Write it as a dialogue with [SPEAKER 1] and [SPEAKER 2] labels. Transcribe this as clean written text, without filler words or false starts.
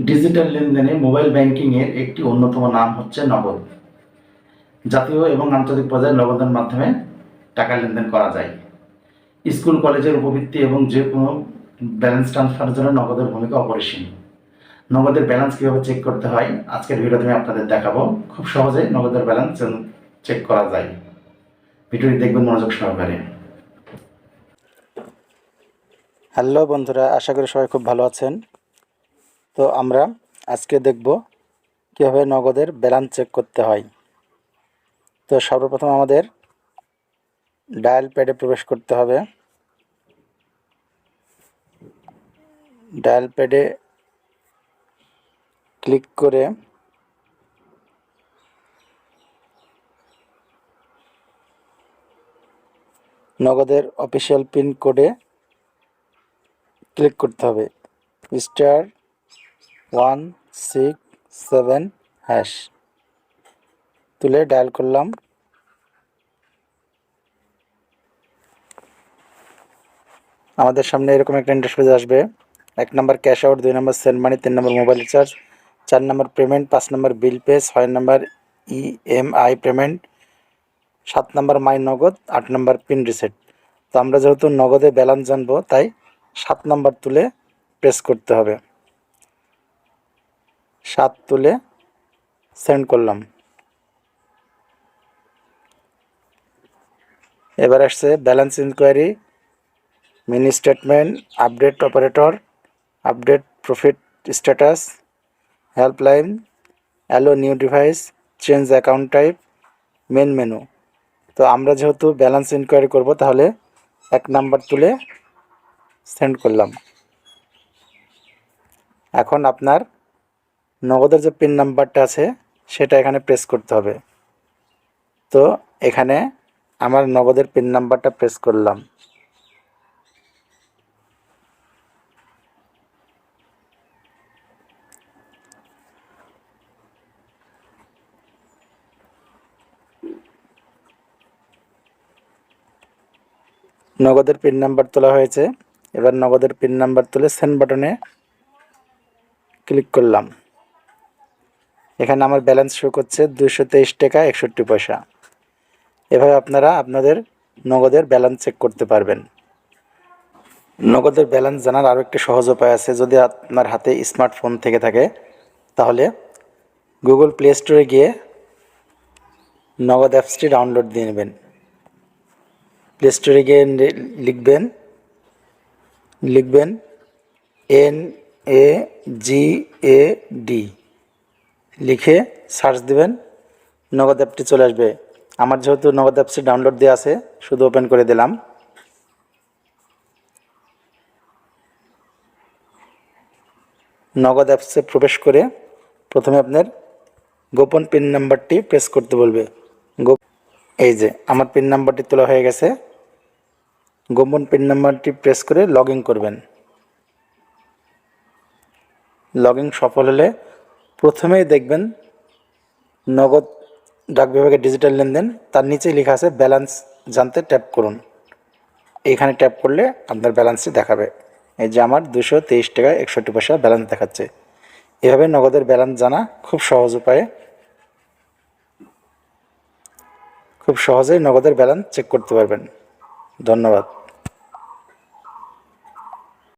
[SPEAKER 1] Digital লেনদেনে mobile banking এর একটি অন্যতম নাম হচ্ছে নগদ। জাতীয় এবং আন্তর্জাতিক পর্যায়ে নগদের মাধ্যমে টাকা লেনদেন করা যায়। স্কুল কলেজের উপবৃত্তি এবং যে কোনো ব্যালেন্স ট্রান্সফারের জন্য নগদের ভূমিকা অপরিসীম। নগদের ব্যালেন্স কীভাবে চেক করতে হয় আজকের ভিডিওতে আমি আপনাদের দেখাবো। খুব সহজে নগদের ব্যালেন্স চেক করা যায়। ভিডিওটি দেখবেন মনোযোগ সহকারে।
[SPEAKER 2] হ্যালো বন্ধুরা, আশা করি সবাই খুব ভালো আছেন। তো আমরা আজকে দেখব কীভাবে নগদের ব্যালেন্স চেক করতে হয়। তো সর্বপ্রথম আমাদের ডায়াল প্যাডে প্রবেশ করতে হবে। ডায়াল প্যাডে ক্লিক করে নগদের অফিসিয়াল পিন কোডে ক্লিক করতে হবে *167# তুলে ডায়াল করলাম। আমাদের সামনে এরকম একটা ইন্টারফেস আসবে। 1 নম্বর ক্যাশ আউট, 2 নম্বর সেন্ড মানি, 3 নম্বর মোবাইল রিচার্জ, 4 নম্বর পেমেন্ট, 5 নম্বর বিল পে, 6 নম্বর EMI পেমেন্ট, 7 নম্বর মাই নগদ, 8 নম্বর পিন রিসেট। তো আমরা যেহেতু নগদে ব্যালেন্স জানবো তাই 7 নম্বর তুলে প্রেস করতে হবে। 7 তুলে সেন্ড করলাম। এবার আসছে balance inquiry, mini statement, update operator, update profit status, helpline, allow new device, change account type, main menu. তো আমরা যেহেতু ব্যালেন্স ইনকোয়ারি করব তাহলে 1 নাম্বার তুলে সেন্ড করলাম। এখন আপনার নগদের যে পিন নাম্বারটা আছে সেটা এখানে প্রেস করতে হবে। তো এখানে আমার নগদের পিন নাম্বারটা প্রেস করলাম। নগদের পিন নাম্বার তোলা হয়েছে। এবার নগদের পিন নাম্বার তুলে সেন্ড বাটনে ক্লিক করলাম। এখানে আমার ব্যালেন্স শো করছে 223 টাকা 61 পয়সা। এভাবে আপনারা আপনাদের নগদের ব্যালেন্স চেক করতে পারবেন। নগদের ব্যালেন্স জানার আরও একটি সহজ উপায় আছে। যদি আপনার হাতে স্মার্টফোন থেকে থাকে তাহলে গুগল প্লে স্টোরে গিয়ে নগদ অ্যাপসটি ডাউনলোড দিয়ে নেবেন। প্লে স্টোরে গিয়ে লিখবেন NAGAD লিখে সার্চ দিবেন, নগদ অ্যাপটি চলে আসবে। আমার যেহেতু নগদ অ্যাপসটি ডাউনলোড দেওয়া আছে শুধু ওপেন করে দিলাম। নগদ অ্যাপসে প্রবেশ করে প্রথমে আপনার গোপন পিন নাম্বারটি প্রেস করতে বলবে। এই যে আমার পিন নাম্বারটি তোলা হয়ে গেছে। গোপন পিন নাম্বারটি প্রেস করে লগ ইন করবেন। লগ ইন সফল হলে প্রথমেই দেখবেন নগদ ডাক বিভাগের ডিজিটাল লেনদেন, তার নিচেই লেখা আছে ব্যালেন্স জানতে ট্যাপ করুন। এইখানে ট্যাপ করলে আপনার ব্যালেন্সটি দেখাবে। এই যে আমার 223 টাকা 61 পয়সা ব্যালেন্স দেখাচ্ছে। এভাবে নগদের ব্যালেন্স জানা খুব সহজ উপায়ে খুব সহজেই নগদের ব্যালেন্স চেক করতে পারবেন। ধন্যবাদ।